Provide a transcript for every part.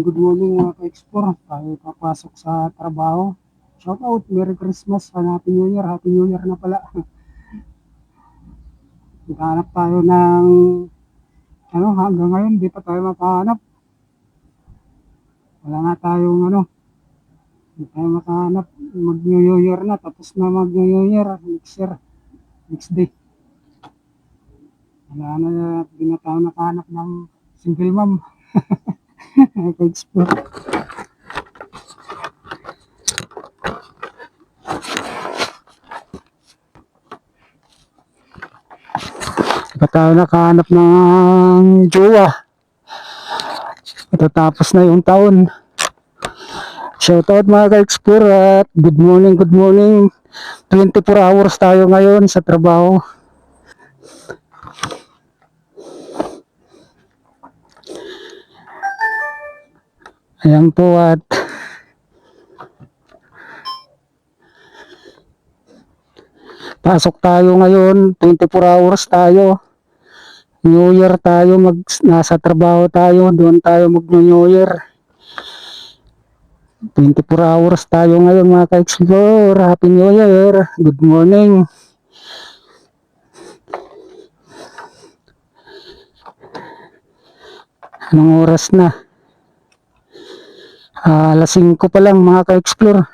Good morning mga ka-explore. Tayo papasok sa trabaho. Shout out, Merry Christmas and Happy New Year. Happy New Year na pala. Naghanap tayo ng hanggang ngayon di pa tayo makahanap. Wala nga tayong hindi tayo makahanap. Mag-New Year na, tapos na mag-New Year. Next day. Wala na, di na tayo nakahanap ng single mom. Ka-explore. Di pa tayo nakahanap ng jowa. Matatapos na yung taon. Shoutout mga ka-explore at good morning. 24 hours tayo ngayon sa trabaho. Ayan po at pasok tayo ngayon, 24 hours tayo. New Year tayo, nasa trabaho tayo, doon tayo mag-New Year. 24 hours tayo ngayon mga ka-explore. Happy New Year. Good morning. Anong oras na? Alas 5 pa lang mga ka-explore.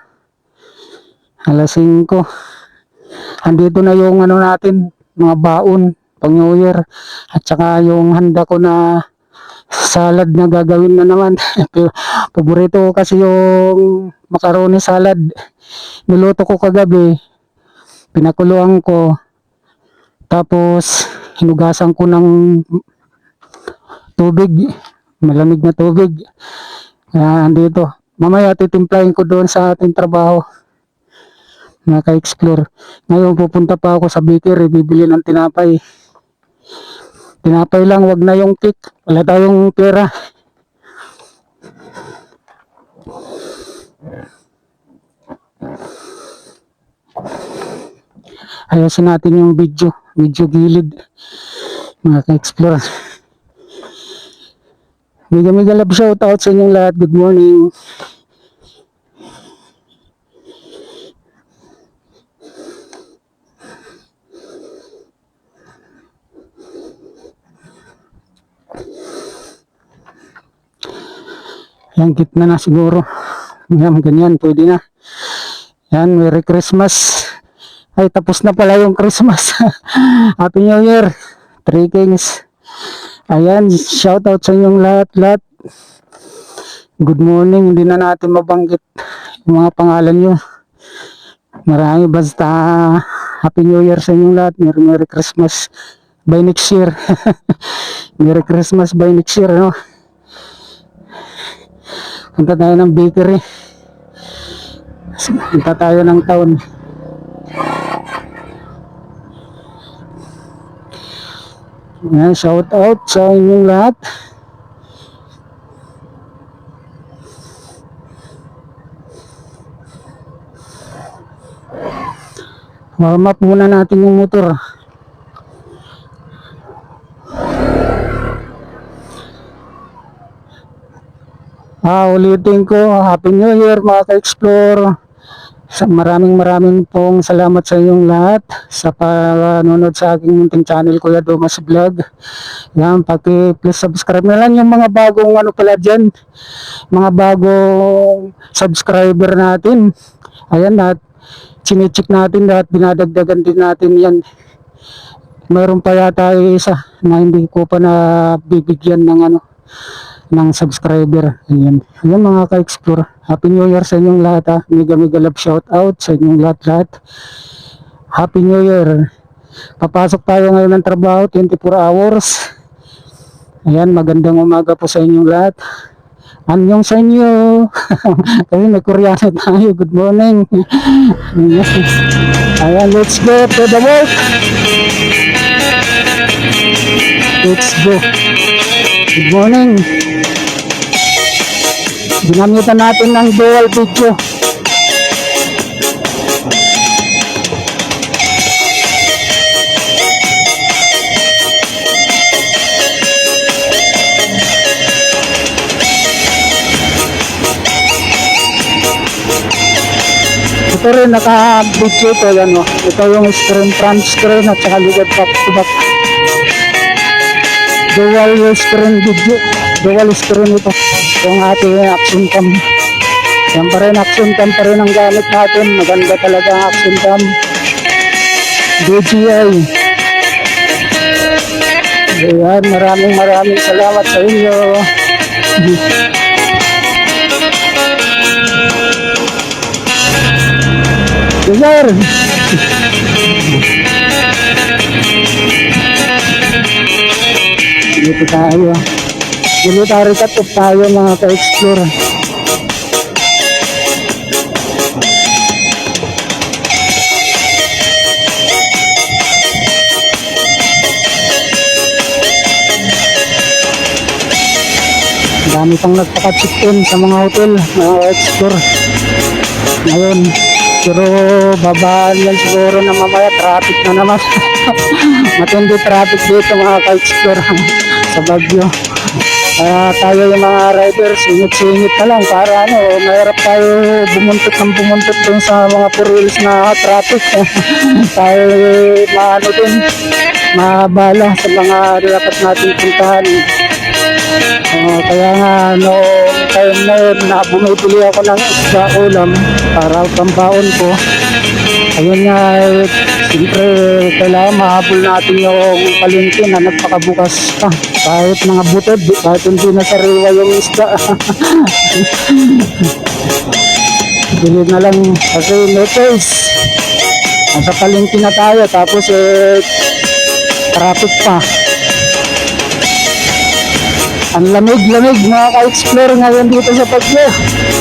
Alas 5. Andito na yung natin, mga baon pang New Year. At saka yung handa ko na salad na gagawin na naman. Paborito ko kasi yung macaroni salad. Niluto ko kagabi. Pinakuluan ko. Tapos hinugasan ko ng tubig. Malamig na tubig. Andito. Mamaya titimplahin ko doon sa ating trabaho. Mga ka-explore. Ngayon pupunta pa ako sa bakery, bibili ng tinapay. Tinapay lang, wag na yung cake. Wala tayong pera. Ayusin natin yung video gilid. Mga ka-explore. Mega love shout out sa inyong lahat. Good morning. Yan, gitna na siguro. Yan, ganyan, pwede na. Yan, Merry Christmas. Ay, tapos na pala yung Christmas. Happy New Year. Three Kings. Ayan, shout out sa inyong lahat. Good morning. Hindi na natin mabanggit yung mga pangalan nyo. Marami, basta Happy New Year sa inyong lahat. Merry Christmas by next year. Merry Christmas by next year, no? Punta tayo ng bakery. Punta tayo ng town. Ayan, shout out sa inyong lahat. Warm up muna natin yung motor. Ulitin ko, Happy New Year mga ka-explore. Maraming pong salamat sa inyong lahat sa panonood sa aking munting channel, Kuya Dumas Vlog. Yan, please subscribe na lang yung mga bagong pala dyan, mga bagong subscriber natin. Ayan, at chine-check natin at dinadagdagan din natin yan. Mayroon pa yata isa na hindi ko pa nabibigyan ng subscriber. Ayan mga ka-explore. Happy New Year sa inyong lahat. Mega love shout out sa inyong lahat. Happy New Year. Papasok tayo ngayon ng trabaho, 24 hours. Ayan, magandang umaga po sa inyong lahat. Anyong sa inyo. Kasi may Koreano tayo. Good morning. Ayan, let's go to the work. Let's go. Good morning. Ginamitan natin ng dual video. ito rin, naka-video ito, yan o. Ito yung screen, front screen at saka likod back to back. Dual screen video, dual screen ito. Yung ating action cam. Yan pa rin, action cam pa rin ang gamit natin. Maganda talaga ang action cam. DJI. Ayan, maraming salamat sa inyo. Sir. Dito tayo. Military cut-off tayo mga ka-explore. Dami pang nagpaka-check-in sa mga hotel, mga ka-explore. Ngayon, pero babaan yan siguro na mamaya, traffic na naman. Matindi traffic dito mga ka-explore sa Baguio. Kaya tayo yung mga riders, singit-singit na lang para mahirap tayo bumuntot dun sa mga 4 wheels na traffic. Tayo din, mabala sa mga dapat natin puntahan. Kaya nga noong time na yun na bumibili ako ng isda ulam para pambaon ko. Ayun nga, siyempre kailangan mahabol natin yung palengke na nagpakabukas pa. Kahit mga butod, kahit hindi na sariwa yung isda. Bili na lang kasi no choice. Nasa palengke na tayo tapos traffic pa. Ang lamig-lamig mga ka-explore ngayon dito sa Baguio.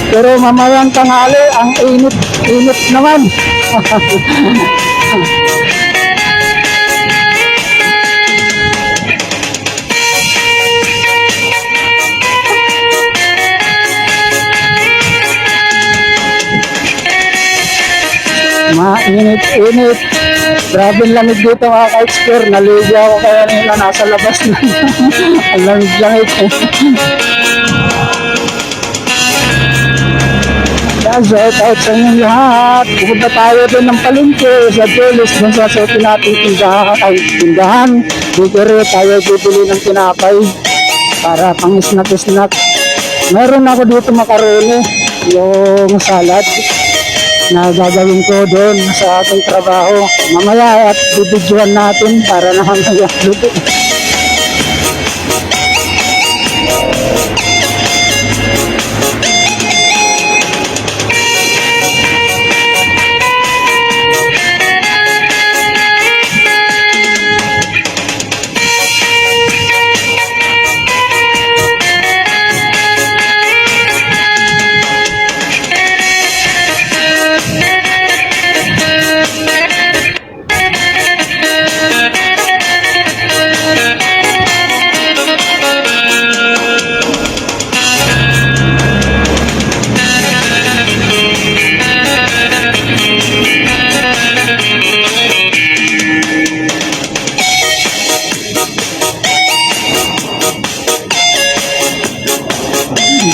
Pero mamayang tanghali, ang init naman. Mainit-init. Grabe lamig dito mga ka-explore. Naligo ako kaya nila nasa labas na. Ang lamig-lamig. Shout out sa inyong lahat. Pupunta tayo din ng palengke sa Julis dun sa suotin natin tindahan. Dito rin tayo bibili ng tinapay para pang snack. Meron ako dito makaroni, yung salad na gagawin ko doon sa ating trabaho. Mamaya at bibidyohan natin para naman mag-upload.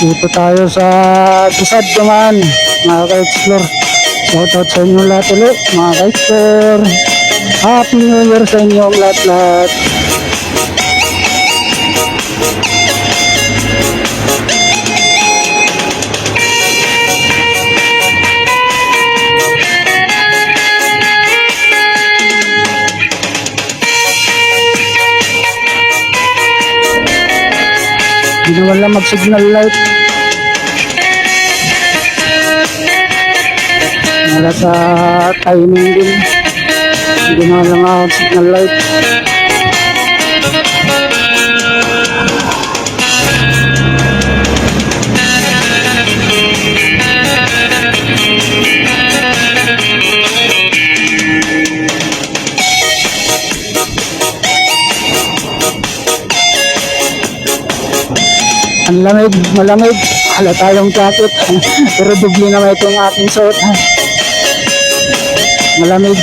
Dito tayo sa Bisad naman, mga ka-explore. Shoutout sa inyo lahat ulit, mga ka-explore. Happy New Year sa inyong lahat-lahat. Hindi na wala mag-signal light. Wala sa timing din. Hindi na wala mag-signal light. Ang lamig, malamig. Hala tayong jacket. Pero dubli naman itong ating suot. Malamig.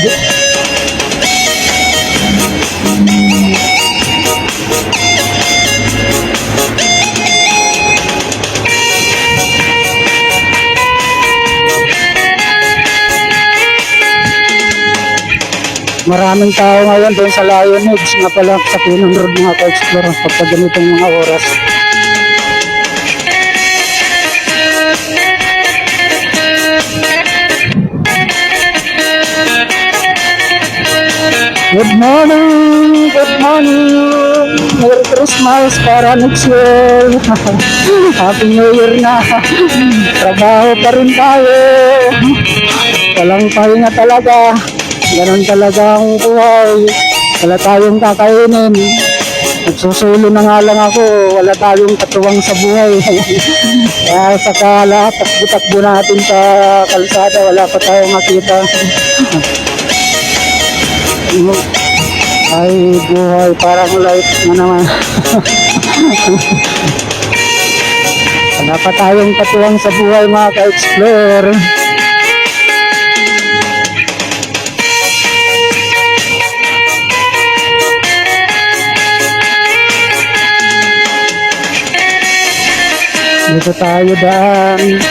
Maraming tao ngayon doon sa Lion Edge nga pala sa Quinon Road mga ka-explore pagka ganitong mga oras. Good morning! Good morning! Merry Christmas para next year! Happy New Year na! Trabaho pa rin tayo! Walang pahinga talaga! Ganon talaga ang buhay! Wala tayong kakainin! Nagsusulo na nga lang ako, wala tayong katuwang sa buhay. Kaya saka lahat, takbo-takbo natin sa kalsada, wala pa tayong makita. Ay buhay, parang life na naman. Wala pa tayong katuwang sa buhay mga ka-explore. Dito tayo daan.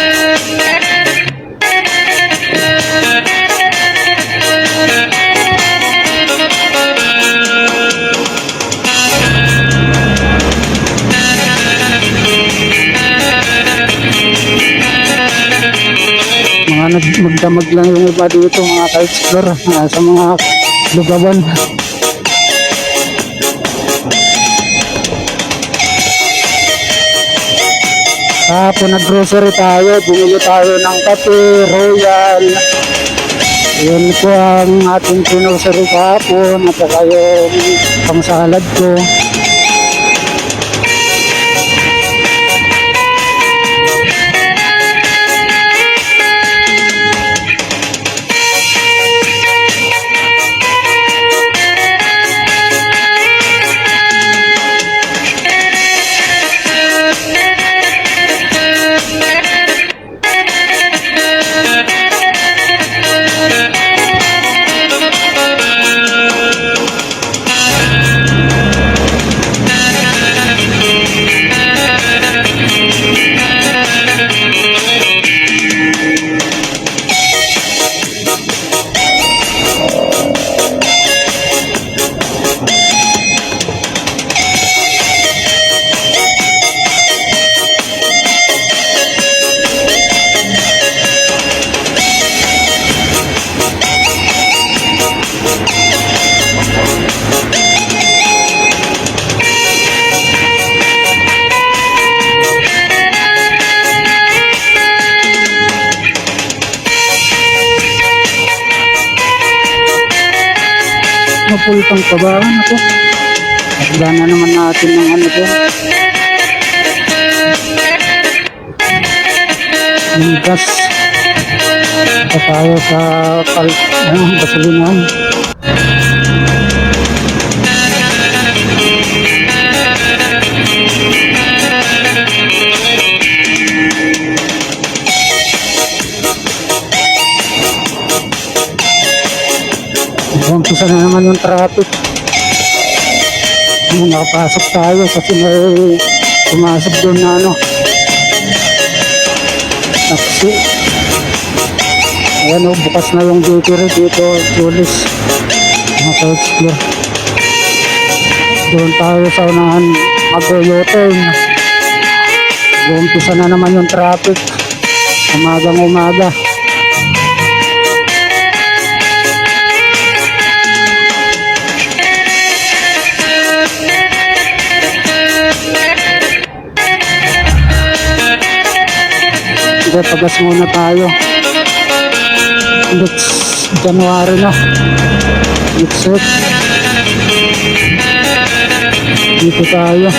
Mga magdamag lang yung iba dito mga ka-explore sa mga lugawan. Kahapon nag-grocery tayo, bumili tayo ng kape, royal. Yun po ang ating grocery kahapon at saka yung pang-salad ko. Napulpang pabahan ako. Pagdana naman natin ng ano ko. Yung gas. Ito tayo sa gasolinahan. Umpisa na naman yung traffic. Nakapasok tayo kasi may pumasok doon na ano, taxi. Ayan o, bukas na yung bakery dito, Julis. Maka-explore. Doon tayo sa unahan mag-U-turn. Umpisa na naman yung traffic. Umagang umaga. Sige, pagas muna tayo. Next January na. Next week. Dito tayo.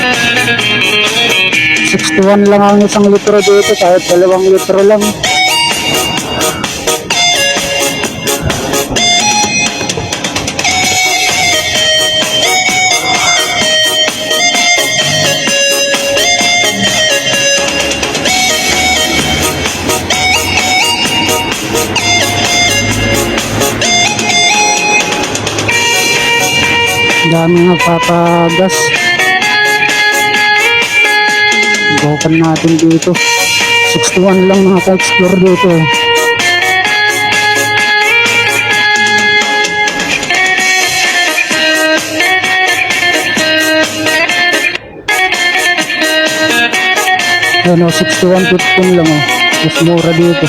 61 lang ang isang litro dito, kahit 2 litro lang. Daming nagpapagas. Bukan natin dito. 61 lang mga ka-explore dito. Ayan o, 61.15 lang o. Mas mura dito.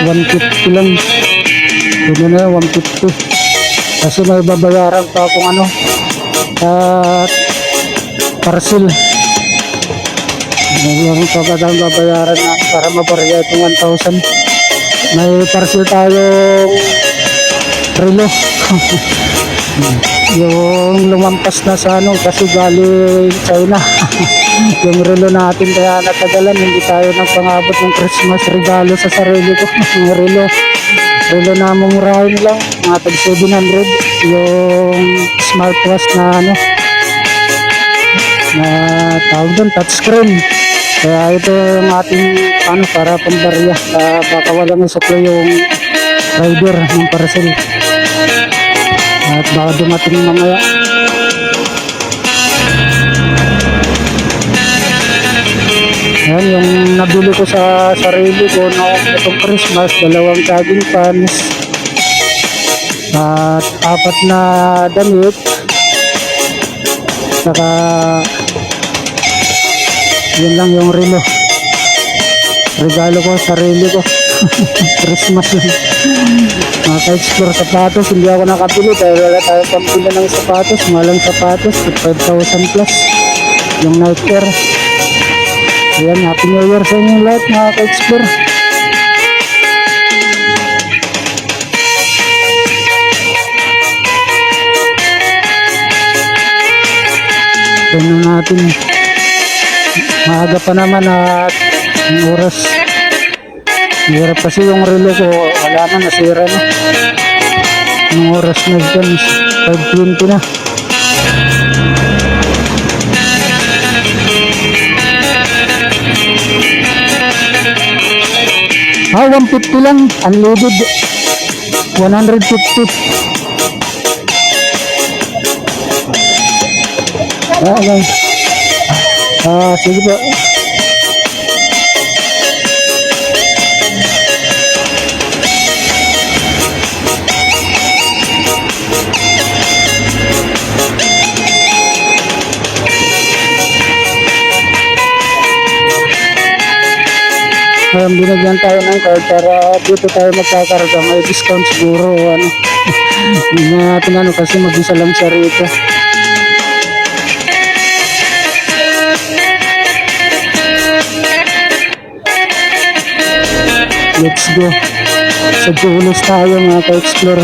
$150 lang. Ito na yun, 150. Kasi may babayaran pa akong ano, parcel. Mayroon pa ba tayong babayaran na para mabarya itong 1,000. May parcel tayong relo. Yung lumampas na sa ano kasi galing China. Yung relo natin kaya natagalan, hindi tayo nagpangabot ng Christmas regalo sa sarili ko. Yung relo na mumurahin lang, mga tag 700. Yung smartwatch na ano, na tawag doon, touchscreen. Kaya ito yung ating ano, para pambarya, baka walang isuklo yung rider ng parcel at baka dumating mamaya. Ayan yung nabili ko sa sarili ko noong itong Christmas, 2 jogging pants at 4 na damit, saka yun lang yung relo, regalo ko sa sarili ko. Christmas yun. Mga ka-explore sapatos, hindi ako nakabili dahil wala tayo pambili ng sapatos, malang sapatos 5,000 plus yung Nike. Ayan, Happy New Year sa inyo lahat mga ka-explore. Tignan natin, maaga pa naman at yung oras. Hirap kasi yung relo ko, wala na, nasira na. Yung oras na dyan, 5:20 na. Ah, 150 lang, unloaded. 150. Okay. Sige po. Binigyan tayo ng card para dito tayo magkakarga. May discount siguro o ano. Hindi na natin ano kasi mag-isa lang siya rito. Let's go. Sa Julos tayo mga ka-explore.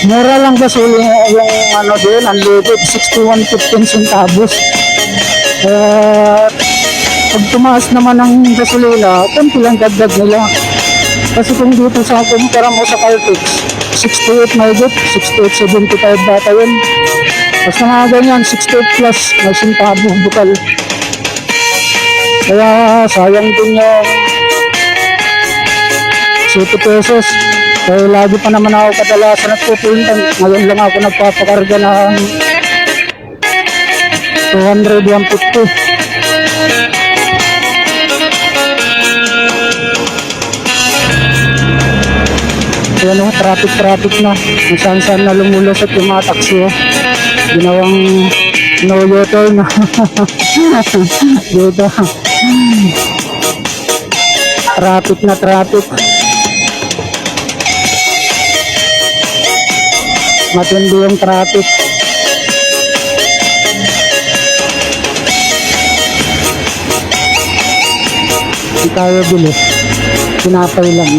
Mura lang kasi yung ano din, unleaded, 61.15 centavos. Pag tumaas naman ang gasolina, konti lang dagdag nila. Kasi kung dito sa kumpara mo sa Caltex, 68 may good, 68.75 bata yun. Basta mga ganyan, 68 plus, may centavo bukal. Kaya sayang din yung 7 pesos. Kaya lagi pa naman ako kadalasan nagpupuntan. Ngayon lang ako nagpapakarga ng 200, 150. Ayan o, traffic na. Kung saan na lumulusot yung mga taxi. Ginawang no U-turn. Dito. Traffic. Matindi yung traffic. Hindi tayo bili. Pinapay lang.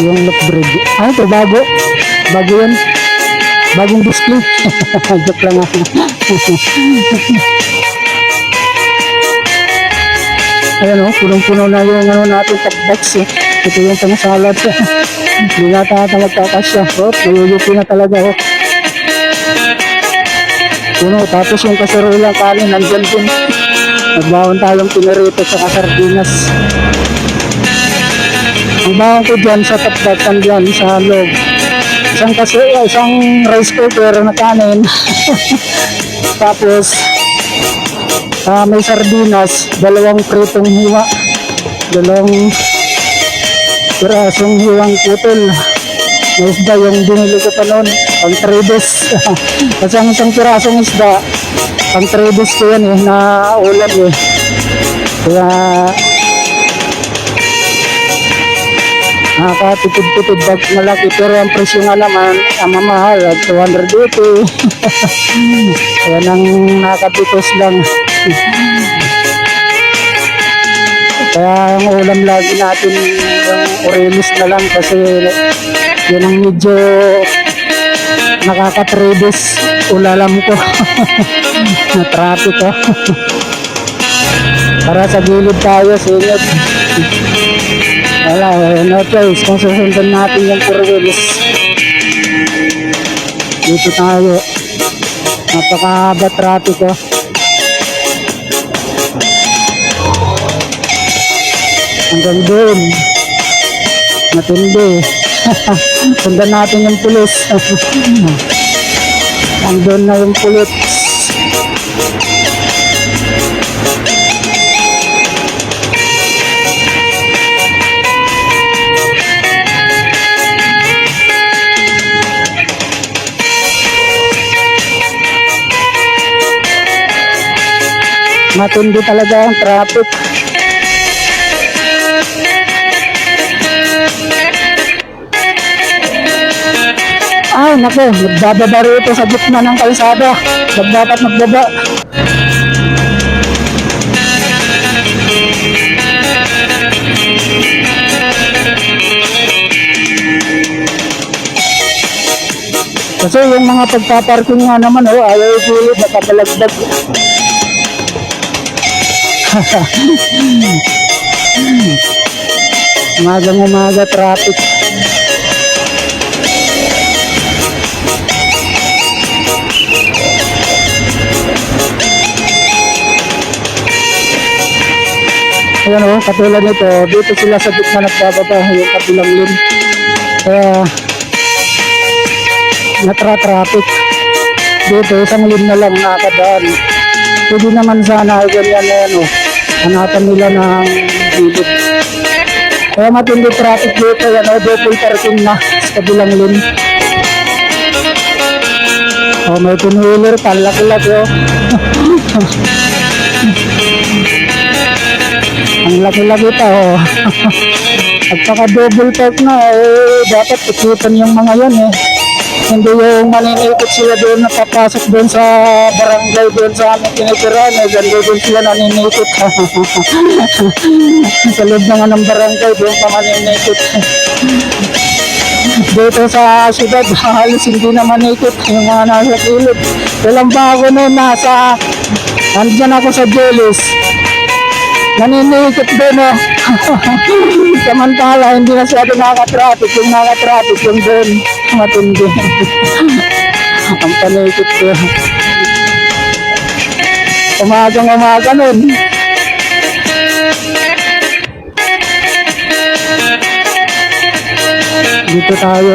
Yung look bread. Ito bago. Bago yan. Bagong display. Joke lang ako. Ayan o, punong-puno na yung ano natin top-box eh. Ito yung pang-salad. Hindi na tata magkakasya. Nayuyupi na talaga o. Puno, tapos yung kasarulang kanin nandyan din. Nagbawon tayong pinarito sa sardinas. Ang baon ko dyan sa tapdatan dyan sa loob. Isang rice cooker na kanin. Tapos, may sardinas, dalawang pritong hiwa, dalawang pirasong hiwang putol. May isda yung binili ko pa noon, pang 3 days. Kasi ang isang pirasong isda, pang 3 days ko yan na ulam Kaya, nakakatipid-tipid bag malaki, pero ang presyo nga naman, ang mamahal, 280. Kaya nang nakabitos lang. Kaya ang ulam lagi natin yung orelis na lang kasi yun ang medyo nakaka-tredes ulalam ko. Na traffic Para sa gilid tayo, singit. Wala, no choice. Kung susundan natin yung orelis, dito tayo. Napakahaba traffic hanggang doon. Matindi. Sundan natin yung pulis. Hanggang na yung pulis. Matindi talaga ang traffic. Ay, naku, magbababa rito sa gitna ng kalsada. Dapat magbaba. Kasi yung mga pagpaparking nga naman, ayaw i-gilid, nakabalagdag. Umaga traffic. Ayan katulad nito, dito sila sa gitna nagbababa yung kabilang lane. Kaya natra-traffic. Dito isang lane na lang nakadaan. Pwede naman sana ganyan na hanapan nila ng gilid. Kaya matindi traffic dito, double parking na sa kabilang lane. May two-wheeler, palaki-laki Ang laki-laki pa Pagka-double park na, dapat ikitan yung mga yan Hindi yung maninikot sila doon, napapasok doon sa barangay doon sa aming tinitirahan, doon sila naninikot. Sa loob ng barangay, doon pa maninikot. Dito sa syudad, halos hindi na manikot yung mga nasa gilid. Kailan pa ako noon andyan ako sa Jelis. Naninikot doon Samantala, hindi na siya nakaka-traffic. Yung nakaka-traffic, yung doon matindi. Ang panikot ko. Umaga nun. Dito tayo.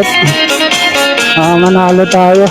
Manalo tayo.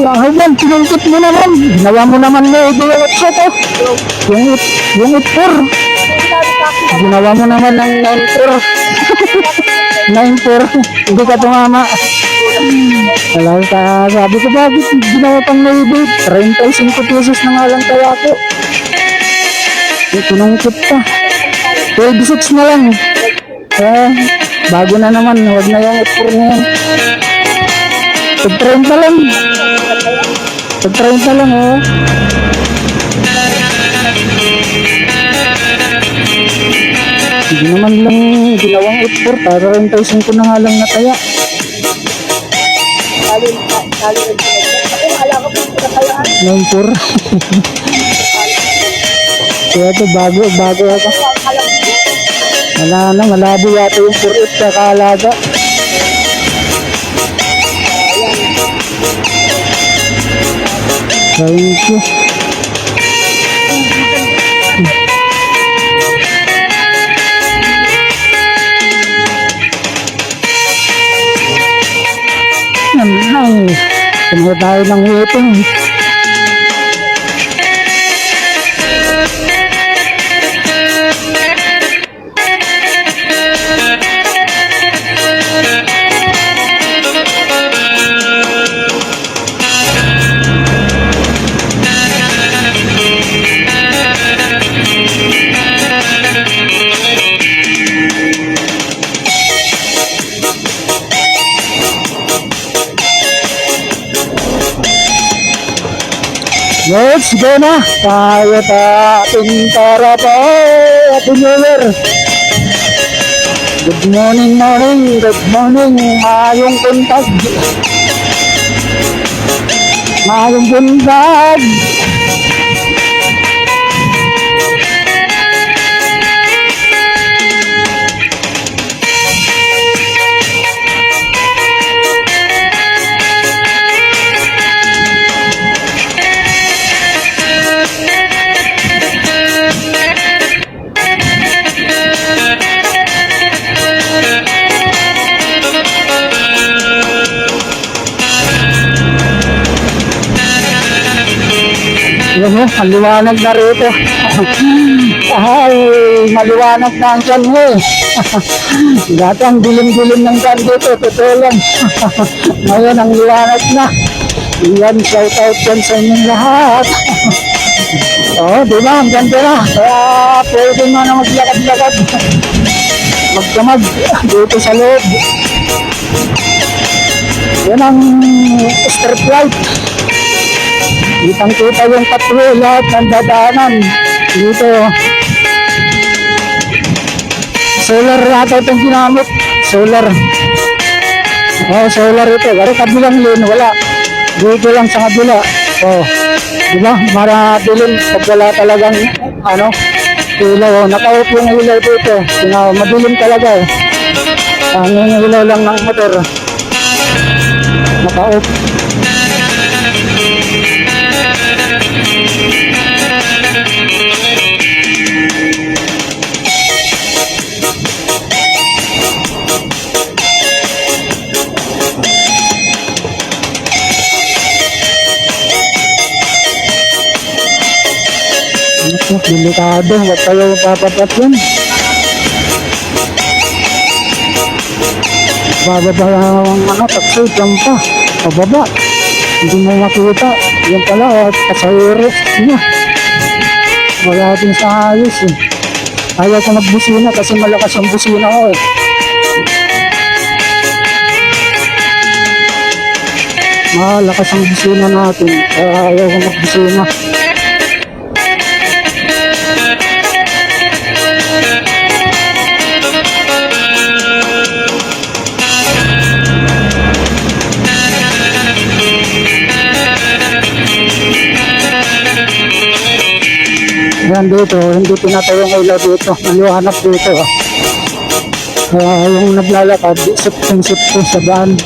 Ayun, pinungkit mo naman. Ginawa mo naman yung utso yung utpor. Ginawa mo naman ng 9-4. 9-4. Hindi ka tumama. Sabi ko, bakit ginawa pang naibig? 35 pesos na nga lang kaya ako. Pinungkit pa. 12-6 na lang. Bago na naman. Huwag na yung utpor na yan. Tag-30 lang. Tag-30 lang Hindi naman lang ginawang utpor. 35 na nga lang nataya. Ako, ala ko po sa kayaan. 9-4. Kaya ito, bago ako. Wala na, malabo yata yung 4-8 sa kaalaga. Thank you. Ay, kumuha tayo ng hipong. Let's go na! Tayo ating para pa! Happy New Year! Good morning, good morning! Mayong buntag! Mayong buntag! Yan mo, maliwanag na rito. Ay, maliwanag na ang tiyan mo eh. Dati ang dilim-dilim ng tiyan dito, totoo lang. Ngayon, ang liwanag na. Yan, shout out dyan sa inyong lahat. Oo, di ba? Ang ganda na. Kaya pwede mo na maglakad-lakad. Magdamag dito sa loob. Yan ang strip light. Kitang-kita yung patrol, lahat ng dadaanan dito. Solar yata itong ginamit. Solar. Oh, solar ito. Pero kabilang lane, wala. Dito lang sa kabila. Oh, diba? Maradilim. Pag wala talagang, ilaw. Nakaupo ng ilaw dito. Madilim talaga eh. Ang ilaw lang ng motor. Nakaupo. Delikado, huwag kayo papapat yun. Bababa ang taxi, dyan pa. Pababa. Hindi mo makita. Yan pala, pasahero niya. Wala din sa ayos eh. Ayaw ko magbusina kasi malakas ang busina ko eh. Malakas ang busina natin. Kaya ayaw ko magbusina. Yan dito, hindi pinatayo yung ilaw dito. Maliwanag dito. Kaya yung naglalakad, sipting-sipting sa daan.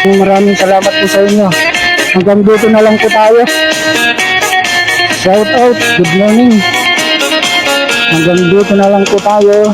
Maraming salamat po sa inyo. Hanggang dito na lang po tayo. Shout out, good morning. Hanggang dito na lang po tayo.